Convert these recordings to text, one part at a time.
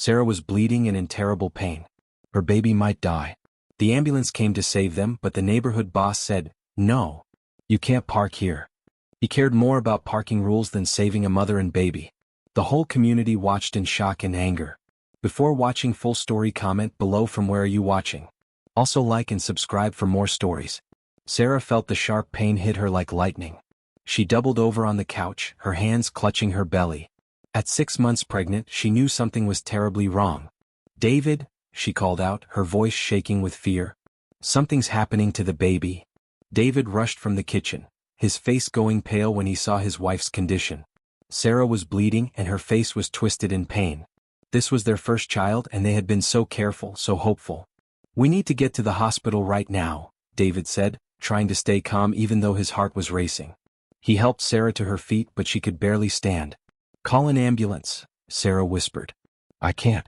Sarah was bleeding and in terrible pain. Her baby might die. The ambulance came to save them, but the neighborhood boss said, "No. You can't park here." He cared more about parking rules than saving a mother and baby. The whole community watched in shock and anger. Before watching full story, comment below from where are you watching. Also like and subscribe for more stories. Sarah felt the sharp pain hit her like lightning. She doubled over on the couch, her hands clutching her belly. At 6 months pregnant, she knew something was terribly wrong. "David," she called out, her voice shaking with fear. "Something's happening to the baby." David rushed from the kitchen, his face going pale when he saw his wife's condition. Sarah was bleeding and her face was twisted in pain. This was their first child and they had been so careful, so hopeful. "We need to get to the hospital right now," David said, trying to stay calm even though his heart was racing. He helped Sarah to her feet, but she could barely stand. "Call an ambulance," Sarah whispered. I can't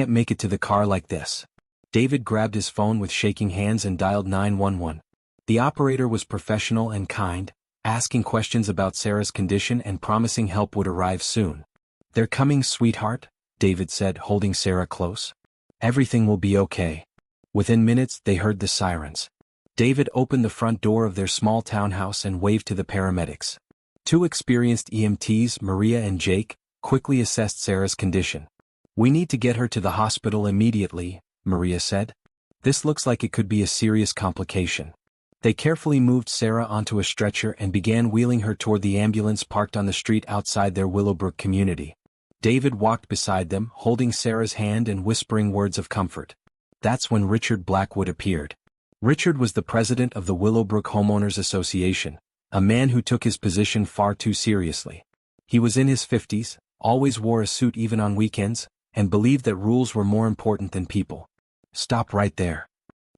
make it to the car like this." David grabbed his phone with shaking hands and dialed 911. The operator was professional and kind, asking questions about Sarah's condition and promising help would arrive soon. "They're coming, sweetheart," David said, holding Sarah close. "Everything will be okay." Within minutes, they heard the sirens. David opened the front door of their small townhouse and waved to the paramedics. 2 experienced EMTs, Maria and Jake, quickly assessed Sarah's condition. "We need to get her to the hospital immediately," Maria said. "This looks like it could be a serious complication." They carefully moved Sarah onto a stretcher and began wheeling her toward the ambulance parked on the street outside their Willowbrook community. David walked beside them, holding Sarah's hand and whispering words of comfort. That's when Richard Blackwood appeared. Richard was the president of the Willowbrook Homeowners Association, a man who took his position far too seriously. He was in his 50s, always wore a suit even on weekends, and believed that rules were more important than people. "Stop right there,"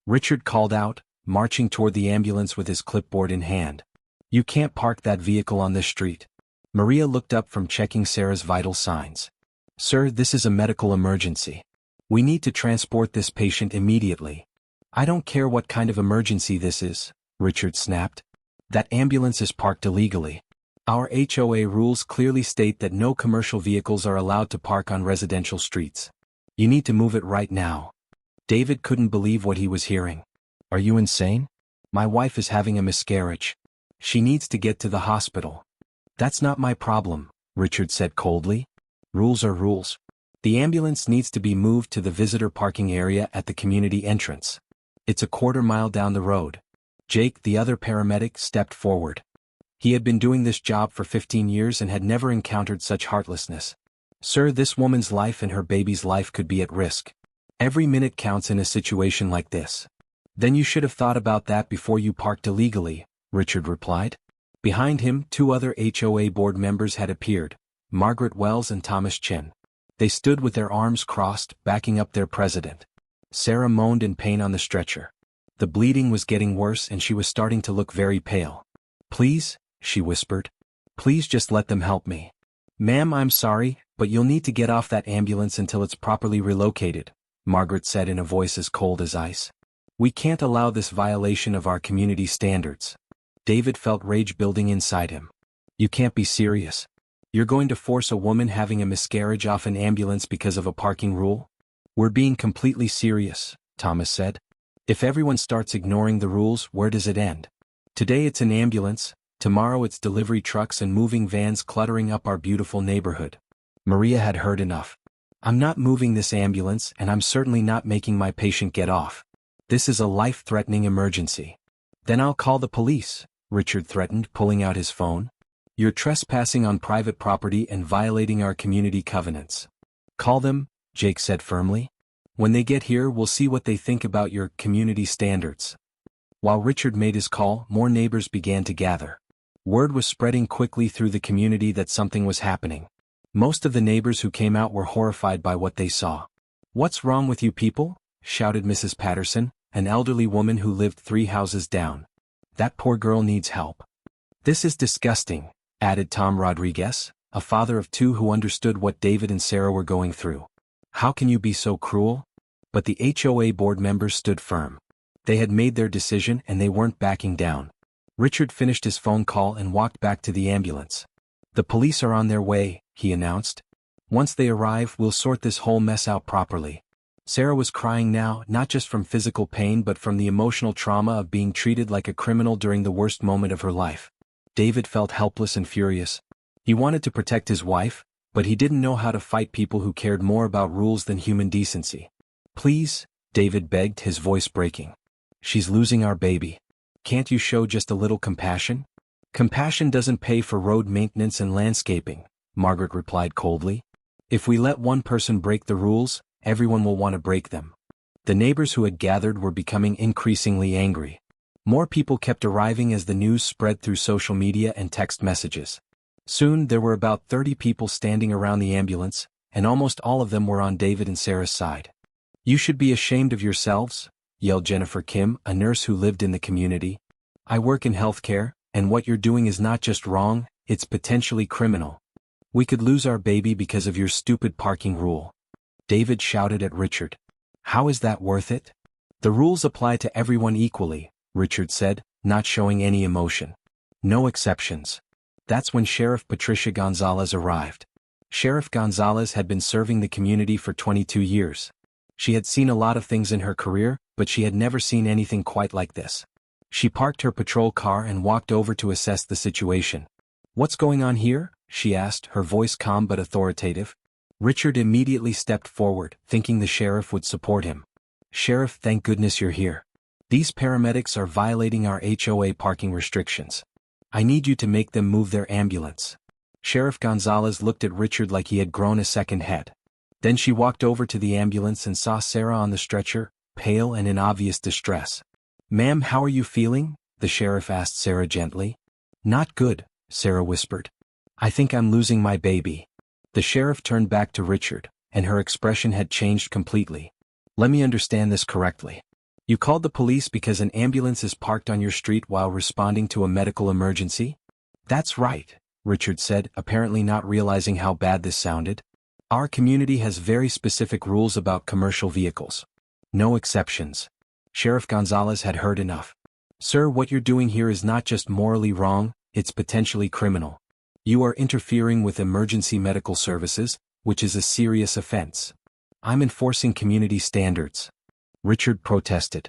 Richard called out, marching toward the ambulance with his clipboard in hand. "You can't park that vehicle on this street." Maria looked up from checking Sarah's vital signs. "Sir, this is a medical emergency. We need to transport this patient immediately." "I don't care what kind of emergency this is," Richard snapped. "That ambulance is parked illegally. Our HOA rules clearly state that no commercial vehicles are allowed to park on residential streets. You need to move it right now." David couldn't believe what he was hearing. "Are you insane? My wife is having a miscarriage. She needs to get to the hospital." "That's not my problem," Richard said coldly. "Rules are rules. The ambulance needs to be moved to the visitor parking area at the community entrance. It's a quarter-mile down the road." Jake, the other paramedic, stepped forward. He had been doing this job for 15 years and had never encountered such heartlessness. "Sir, this woman's life and her baby's life could be at risk. Every minute counts in a situation like this." "Then you should have thought about that before you parked illegally," Richard replied. Behind him, 2 other HOA board members had appeared, Margaret Wells and Thomas Chin. They stood with their arms crossed, backing up their president. Sarah moaned in pain on the stretcher. The bleeding was getting worse and she was starting to look very pale. "Please," she whispered. "Please just let them help me." "Ma'am, I'm sorry, but you'll need to get off that ambulance until it's properly relocated," Margaret said in a voice as cold as ice. "We can't allow this violation of our community standards." David felt rage building inside him. "You can't be serious. You're going to force a woman having a miscarriage off an ambulance because of a parking rule?" "We're being completely serious," Thomas said. "If everyone starts ignoring the rules, where does it end? Today it's an ambulance, tomorrow it's delivery trucks and moving vans cluttering up our beautiful neighborhood." Maria had heard enough. "I'm not moving this ambulance and I'm certainly not making my patient get off. This is a life-threatening emergency." "Then I'll call the police," Richard threatened, pulling out his phone. "You're trespassing on private property and violating our community covenants." "Call them," Jake said firmly. "When they get here, we'll see what they think about your community standards." While Richard made his call, more neighbors began to gather. Word was spreading quickly through the community that something was happening. Most of the neighbors who came out were horrified by what they saw. "What's wrong with you people?" shouted Mrs. Patterson, an elderly woman who lived 3 houses down. "That poor girl needs help." "This is disgusting," added Tom Rodriguez, a father of 2 who understood what David and Sarah were going through. "How can you be so cruel?" But the HOA board members stood firm. They had made their decision and they weren't backing down. Richard finished his phone call and walked back to the ambulance. "The police are on their way," he announced. Once they arrive, we'll sort this whole mess out properly. Sarah was crying now, not just from physical pain but from the emotional trauma of being treated like a criminal during the worst moment of her life. David felt helpless and furious. He wanted to protect his wife, but he didn't know how to fight people who cared more about rules than human decency. "Please," David begged, his voice breaking. "She's losing our baby. Can't you show just a little compassion?" "Compassion doesn't pay for road maintenance and landscaping," Margaret replied coldly. "If we let one person break the rules, everyone will want to break them." The neighbors who had gathered were becoming increasingly angry. More people kept arriving as the news spread through social media and text messages. Soon there were about 30 people standing around the ambulance, and almost all of them were on David and Sarah's side. "You should be ashamed of yourselves," yelled Jennifer Kim, a nurse who lived in the community. "I work in healthcare, and what you're doing is not just wrong, it's potentially criminal. We could lose our baby because of your stupid parking rule." David shouted at Richard. "How is that worth it?" "The rules apply to everyone equally," Richard said, not showing any emotion. "No exceptions." That's when Sheriff Patricia Gonzalez arrived. Sheriff Gonzalez had been serving the community for 22 years. She had seen a lot of things in her career, but she had never seen anything quite like this. She parked her patrol car and walked over to assess the situation. "What's going on here?" she asked, her voice calm but authoritative. Richard immediately stepped forward, thinking the sheriff would support him. "Sheriff, thank goodness you're here. These paramedics are violating our HOA parking restrictions. I need you to make them move their ambulance." Sheriff Gonzalez looked at Richard like he had grown a second head. Then she walked over to the ambulance and saw Sarah on the stretcher, pale and in obvious distress. "Ma'am, how are you feeling?" the sheriff asked Sarah gently. "Not good," Sarah whispered. "I think I'm losing my baby." The sheriff turned back to Richard, and her expression had changed completely. "Let me understand this correctly. You called the police because an ambulance is parked on your street while responding to a medical emergency?" "That's right," Richard said, apparently not realizing how bad this sounded. "Our community has very specific rules about commercial vehicles. No exceptions." Sheriff Gonzalez had heard enough. "Sir, what you're doing here is not just morally wrong, it's potentially criminal. You are interfering with emergency medical services, which is a serious offense. I'm enforcing community standards." Richard protested.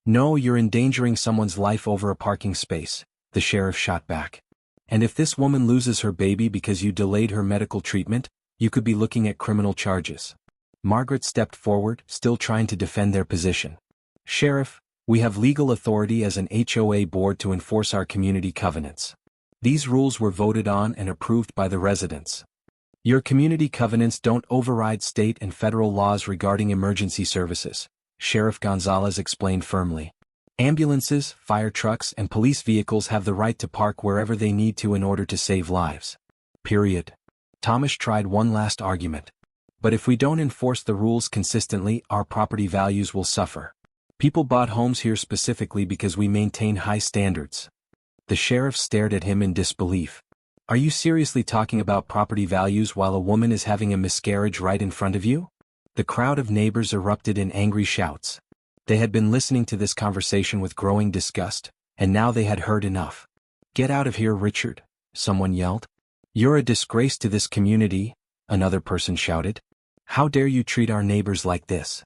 "No, you're endangering someone's life over a parking space," the sheriff shot back. "And if this woman loses her baby because you delayed her medical treatment, you could be looking at criminal charges." Margaret stepped forward, still trying to defend their position. "Sheriff, we have legal authority as an HOA board to enforce our community covenants. These rules were voted on and approved by the residents. Your community covenants don't override state and federal laws regarding emergency services," Sheriff Gonzalez explained firmly. "Ambulances, fire trucks, and police vehicles have the right to park wherever they need to in order to save lives. Period." Thomas tried one last argument. "But if we don't enforce the rules consistently, our property values will suffer. People bought homes here specifically because we maintain high standards." The sheriff stared at him in disbelief. "Are you seriously talking about property values while a woman is having a miscarriage right in front of you?" The crowd of neighbors erupted in angry shouts. They had been listening to this conversation with growing disgust, and now they had heard enough. "Get out of here, Richard," someone yelled. "You're a disgrace to this community," another person shouted. "How dare you treat our neighbors like this?"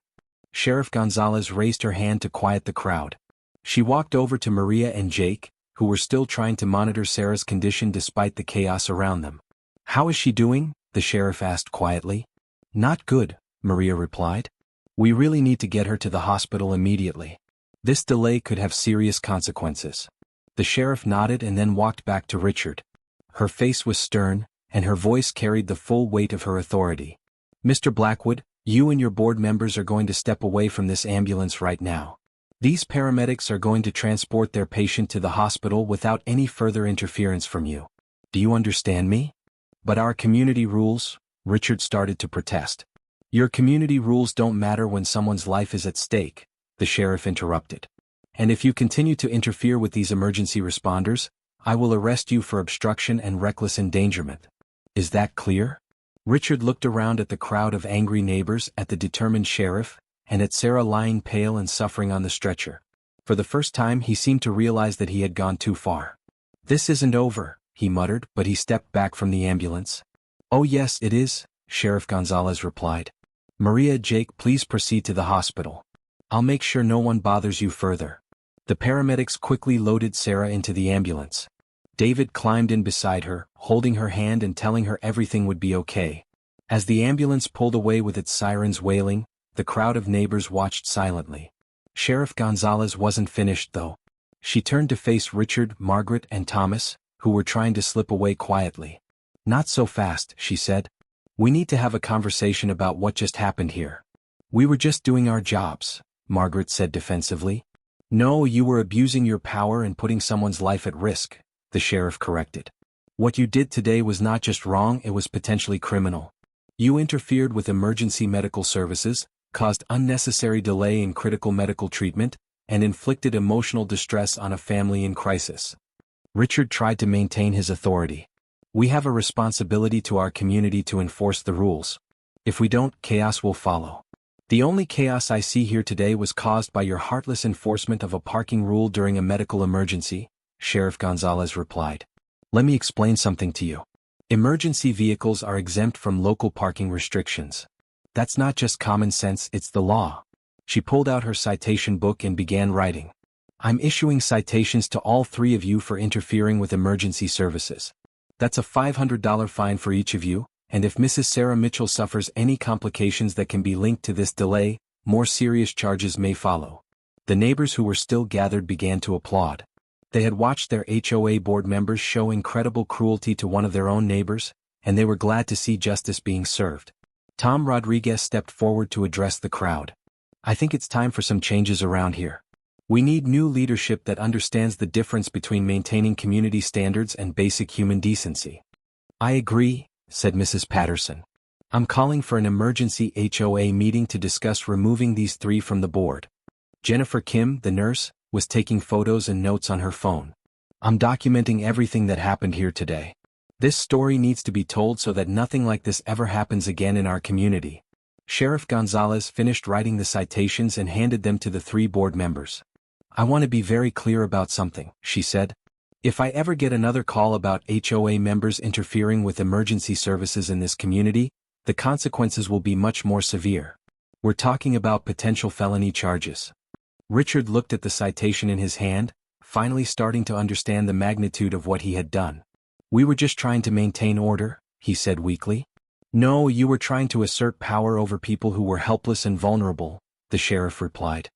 Sheriff Gonzalez raised her hand to quiet the crowd. She walked over to Maria and Jake, who were still trying to monitor Sarah's condition despite the chaos around them. "How is she doing?" the sheriff asked quietly. "Not good," Maria replied. "We really need to get her to the hospital immediately. This delay could have serious consequences." The sheriff nodded and then walked back to Richard. Her face was stern, and her voice carried the full weight of her authority. "Mr. Blackwood, you and your board members are going to step away from this ambulance right now. These paramedics are going to transport their patient to the hospital without any further interference from you. Do you understand me?" "But our community rules," Richard started to protest. "Your community rules don't matter when someone's life is at stake," the sheriff interrupted. "And if you continue to interfere with these emergency responders, I will arrest you for obstruction and reckless endangerment. Is that clear?" Richard looked around at the crowd of angry neighbors, at the determined sheriff, and at Sarah lying pale and suffering on the stretcher. For the first time he seemed to realize that he had gone too far. "This isn't over," he muttered, but he stepped back from the ambulance. "Oh yes, it is," Sheriff Gonzalez replied. Maria, Jake, please proceed to the hospital. I'll make sure no one bothers you further. The paramedics quickly loaded Sarah into the ambulance. David climbed in beside her, holding her hand and telling her everything would be okay. As the ambulance pulled away with its sirens wailing, the crowd of neighbors watched silently. Sheriff Gonzalez wasn't finished though. She turned to face Richard, Margaret, and Thomas, who were trying to slip away quietly. Not so fast, she said. We need to have a conversation about what just happened here. We were just doing our jobs, Margaret said defensively. No, you were abusing your power and putting someone's life at risk, the sheriff corrected. What you did today was not just wrong, it was potentially criminal. You interfered with emergency medical services, caused unnecessary delay in critical medical treatment, and inflicted emotional distress on a family in crisis. Richard tried to maintain his authority. We have a responsibility to our community to enforce the rules. If we don't, chaos will follow. The only chaos I see here today was caused by your heartless enforcement of a parking rule during a medical emergency, Sheriff Gonzalez replied. Let me explain something to you. Emergency vehicles are exempt from local parking restrictions. That's not just common sense, it's the law. She pulled out her citation book and began writing. I'm issuing citations to all three of you for interfering with emergency services. That's a $500 fine for each of you, and if Mrs. Sarah Mitchell suffers any complications that can be linked to this delay, more serious charges may follow. The neighbors who were still gathered began to applaud. They had watched their HOA board members show incredible cruelty to one of their own neighbors, and they were glad to see justice being served. Tom Rodriguez stepped forward to address the crowd. I think it's time for some changes around here. We need new leadership that understands the difference between maintaining community standards and basic human decency. I agree, said Mrs. Patterson. I'm calling for an emergency HOA meeting to discuss removing these three from the board. Jennifer Kim, the nurse, was taking photos and notes on her phone. I'm documenting everything that happened here today. This story needs to be told so that nothing like this ever happens again in our community. Sheriff Gonzalez finished writing the citations and handed them to the three board members. I want to be very clear about something, she said. If I ever get another call about HOA members interfering with emergency services in this community, the consequences will be much more severe. We're talking about potential felony charges. Richard looked at the citation in his hand, finally starting to understand the magnitude of what he had done. We were just trying to maintain order, he said weakly. No, you were trying to assert power over people who were helpless and vulnerable, the sheriff replied.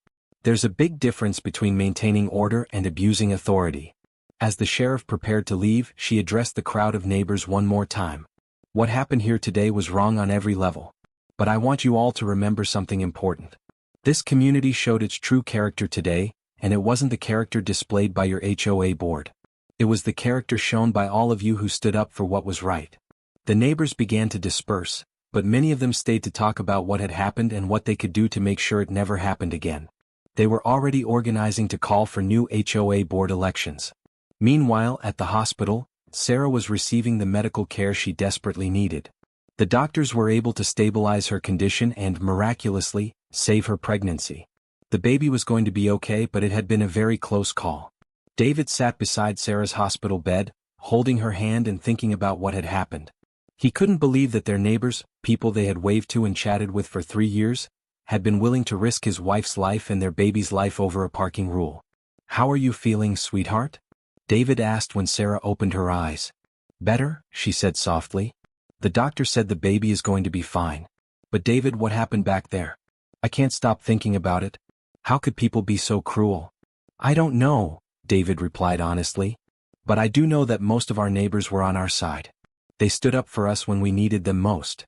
There's a big difference between maintaining order and abusing authority. As the sheriff prepared to leave, she addressed the crowd of neighbors one more time. What happened here today was wrong on every level. But I want you all to remember something important. This community showed its true character today, and it wasn't the character displayed by your HOA board. It was the character shown by all of you who stood up for what was right. The neighbors began to disperse, but many of them stayed to talk about what had happened and what they could do to make sure it never happened again. They were already organizing to call for new HOA board elections. Meanwhile, at the hospital, Sarah was receiving the medical care she desperately needed. The doctors were able to stabilize her condition and, miraculously, save her pregnancy. The baby was going to be okay, but it had been a very close call. David sat beside Sarah's hospital bed, holding her hand and thinking about what had happened. He couldn't believe that their neighbors, people they had waved to and chatted with for 3 years, had been willing to risk his wife's life and their baby's life over a parking rule. How are you feeling, sweetheart? David asked when Sarah opened her eyes. Better, she said softly. The doctor said the baby is going to be fine. But David, what happened back there? I can't stop thinking about it. How could people be so cruel? I don't know, David replied honestly. But I do know that most of our neighbors were on our side. They stood up for us when we needed them most.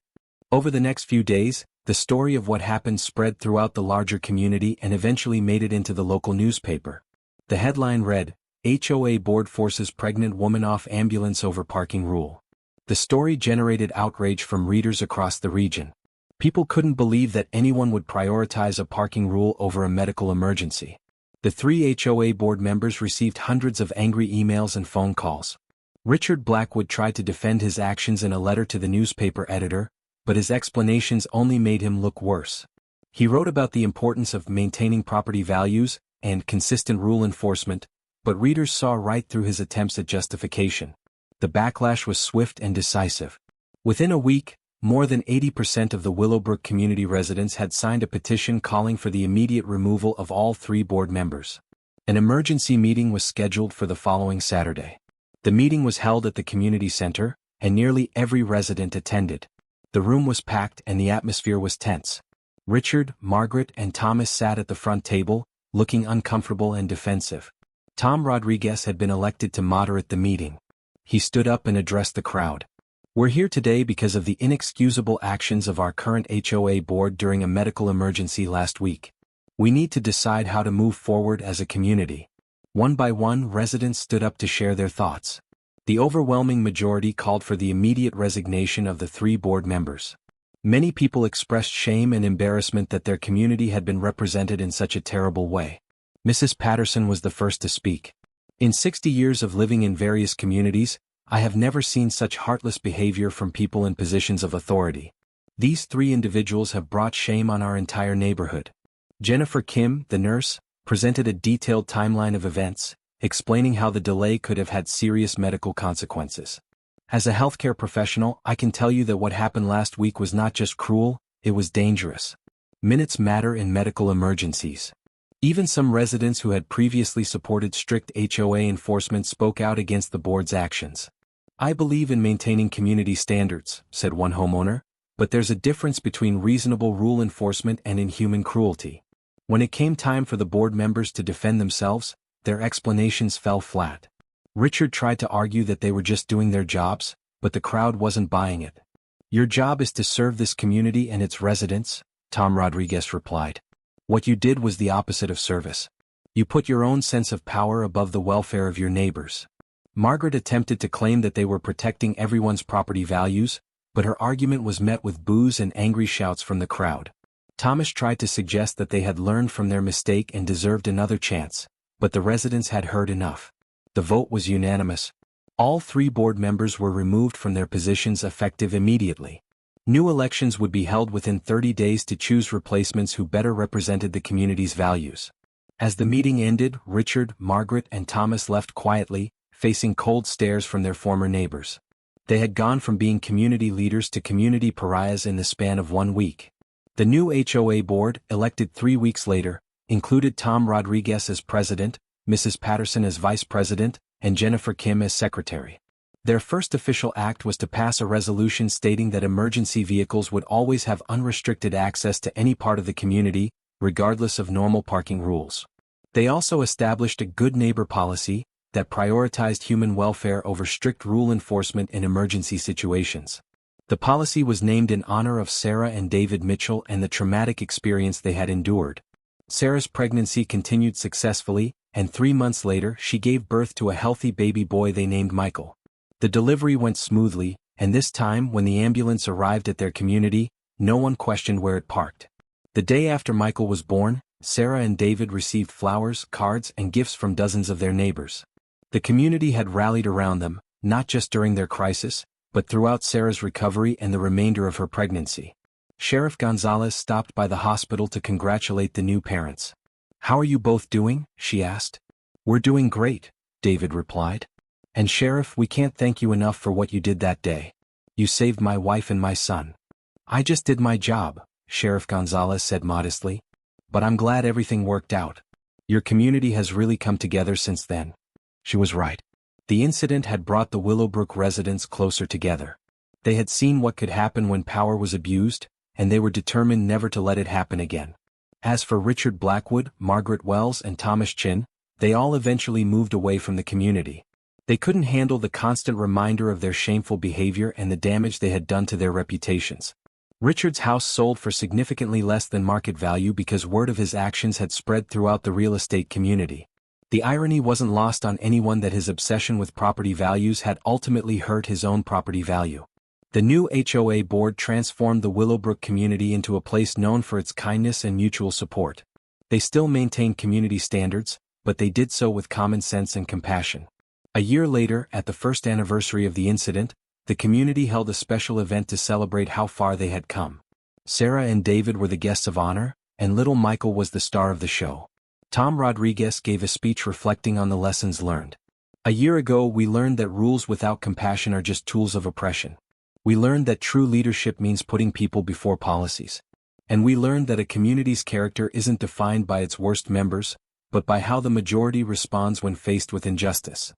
Over the next few days, the story of what happened spread throughout the larger community and eventually made it into the local newspaper. The headline read, HOA board forces pregnant woman off ambulance over parking rule. The story generated outrage from readers across the region. People couldn't believe that anyone would prioritize a parking rule over a medical emergency. The 3 HOA board members received hundreds of angry emails and phone calls. Richard Blackwood tried to defend his actions in a letter to the newspaper editor, but his explanations only made him look worse. He wrote about the importance of maintaining property values and consistent rule enforcement, but readers saw right through his attempts at justification. The backlash was swift and decisive. Within a week, more than 80% of the Willowbrook community residents had signed a petition calling for the immediate removal of all 3 board members. An emergency meeting was scheduled for the following Saturday. The meeting was held at the community center, and nearly every resident attended. The room was packed and the atmosphere was tense. Richard, Margaret, and Thomas sat at the front table, looking uncomfortable and defensive. Tom Rodriguez had been elected to moderate the meeting. He stood up and addressed the crowd. "We're here today because of the inexcusable actions of our current HOA board during a medical emergency last week. We need to decide how to move forward as a community." One by one, residents stood up to share their thoughts. The overwhelming majority called for the immediate resignation of the 3 board members. Many people expressed shame and embarrassment that their community had been represented in such a terrible way. Mrs. Patterson was the first to speak. "In 60 years of living in various communities, I have never seen such heartless behavior from people in positions of authority. These 3 individuals have brought shame on our entire neighborhood." Jennifer Kim, the nurse, presented a detailed timeline of events, explaining how the delay could have had serious medical consequences. "As a healthcare professional, I can tell you that what happened last week was not just cruel, it was dangerous. Minutes matter in medical emergencies." Even some residents who had previously supported strict HOA enforcement spoke out against the board's actions. "I believe in maintaining community standards," said one homeowner, "but there's a difference between reasonable rule enforcement and inhuman cruelty." When it came time for the board members to defend themselves, their explanations fell flat. Richard tried to argue that they were just doing their jobs, but the crowd wasn't buying it. "Your job is to serve this community and its residents," Tom Rodriguez replied. "What you did was the opposite of service. You put your own sense of power above the welfare of your neighbors." Margaret attempted to claim that they were protecting everyone's property values, but her argument was met with boos and angry shouts from the crowd. Thomas tried to suggest that they had learned from their mistake and deserved another chance, but the residents had heard enough. The vote was unanimous. All 3 board members were removed from their positions effective immediately. New elections would be held within 30 days to choose replacements who better represented the community's values. As the meeting ended, Richard, Margaret, and Thomas left quietly, facing cold stares from their former neighbors. They had gone from being community leaders to community pariahs in the span of 1 week. The new HOA board, elected 3 weeks later, included Tom Rodriguez as president, Mrs. Patterson as vice president, and Jennifer Kim as secretary. Their first official act was to pass a resolution stating that emergency vehicles would always have unrestricted access to any part of the community, regardless of normal parking rules. They also established a good neighbor policy that prioritized human welfare over strict rule enforcement in emergency situations. The policy was named in honor of Sarah and David Mitchell and the traumatic experience they had endured. Sarah's pregnancy continued successfully, and 3 months later she gave birth to a healthy baby boy they named Michael. The delivery went smoothly, and this time when the ambulance arrived at their community, no one questioned where it parked. The day after Michael was born, Sarah and David received flowers, cards, and gifts from dozens of their neighbors. The community had rallied around them, not just during their crisis, but throughout Sarah's recovery and the remainder of her pregnancy. Sheriff Gonzalez stopped by the hospital to congratulate the new parents. "How are you both doing?" she asked. "We're doing great," David replied. "And Sheriff, we can't thank you enough for what you did that day. You saved my wife and my son." "I just did my job," Sheriff Gonzalez said modestly. "But I'm glad everything worked out. Your community has really come together since then." She was right. The incident had brought the Willowbrook residents closer together. They had seen what could happen when power was abused, and they were determined never to let it happen again. As for Richard Blackwood, Margaret Wells, and Thomas Chin, they all eventually moved away from the community. They couldn't handle the constant reminder of their shameful behavior and the damage they had done to their reputations. Richard's house sold for significantly less than market value because word of his actions had spread throughout the real estate community. The irony wasn't lost on anyone that his obsession with property values had ultimately hurt his own property value. The new HOA board transformed the Willowbrook community into a place known for its kindness and mutual support. They still maintained community standards, but they did so with common sense and compassion. A year later, at the first anniversary of the incident, the community held a special event to celebrate how far they had come. Sarah and David were the guests of honor, and little Michael was the star of the show. Tom Rodriguez gave a speech reflecting on the lessons learned. "A year ago we learned that rules without compassion are just tools of oppression. We learned that true leadership means putting people before policies. And we learned that a community's character isn't defined by its worst members, but by how the majority responds when faced with injustice.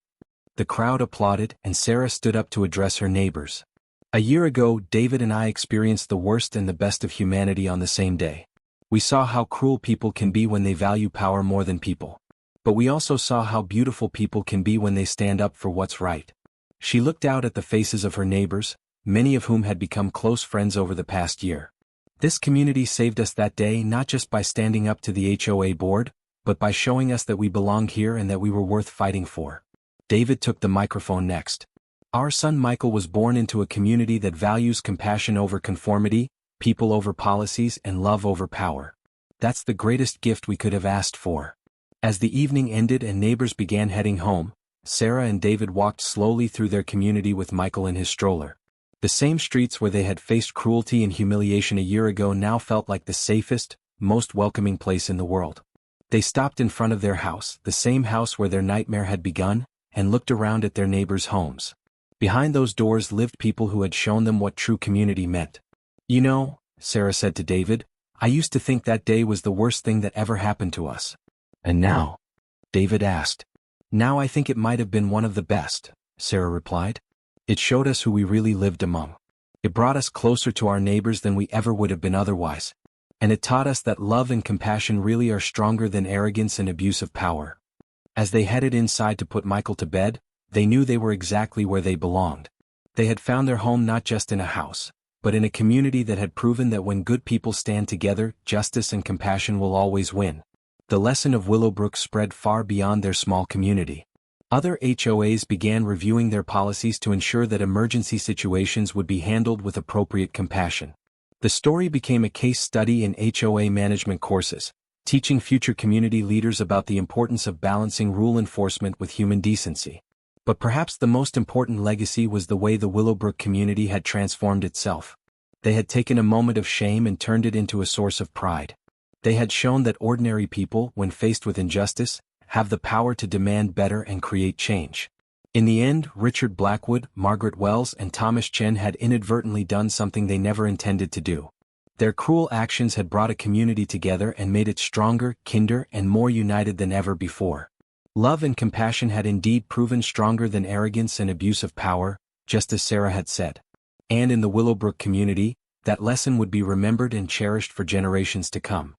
The crowd applauded, and Sarah stood up to address her neighbors. A year ago, David and I experienced the worst and the best of humanity on the same day. We saw how cruel people can be when they value power more than people. But we also saw how beautiful people can be when they stand up for what's right. She looked out at the faces of her neighbors, many of whom had become close friends over the past year. This community saved us that day not just by standing up to the HOA board, but by showing us that we belonged here and that we were worth fighting for. David took the microphone next. Our son Michael was born into a community that values compassion over conformity, people over policies, and love over power. That's the greatest gift we could have asked for. As the evening ended and neighbors began heading home, Sarah and David walked slowly through their community with Michael in his stroller. The same streets where they had faced cruelty and humiliation a year ago now felt like the safest, most welcoming place in the world. They stopped in front of their house, the same house where their nightmare had begun, and looked around at their neighbors' homes. Behind those doors lived people who had shown them what true community meant. You know, Sarah said to David, I used to think that day was the worst thing that ever happened to us. And now? David asked. Now I think it might have been one of the best, Sarah replied. It showed us who we really lived among. It brought us closer to our neighbors than we ever would have been otherwise. And it taught us that love and compassion really are stronger than arrogance and abuse of power. As they headed inside to put Michael to bed, they knew they were exactly where they belonged. They had found their home not just in a house, but in a community that had proven that when good people stand together, justice and compassion will always win. The lesson of Willowbrook spread far beyond their small community. Other HOAs began reviewing their policies to ensure that emergency situations would be handled with appropriate compassion. The story became a case study in HOA management courses, teaching future community leaders about the importance of balancing rule enforcement with human decency. But perhaps the most important legacy was the way the Willowbrook community had transformed itself. They had taken a moment of shame and turned it into a source of pride. They had shown that ordinary people, when faced with injustice, have the power to demand better and create change. In the end, Richard Blackwood, Margaret Wells, and Thomas Chen had inadvertently done something they never intended to do. Their cruel actions had brought a community together and made it stronger, kinder, and more united than ever before. Love and compassion had indeed proven stronger than arrogance and abuse of power, just as Sarah had said. And in the Willowbrook community, that lesson would be remembered and cherished for generations to come.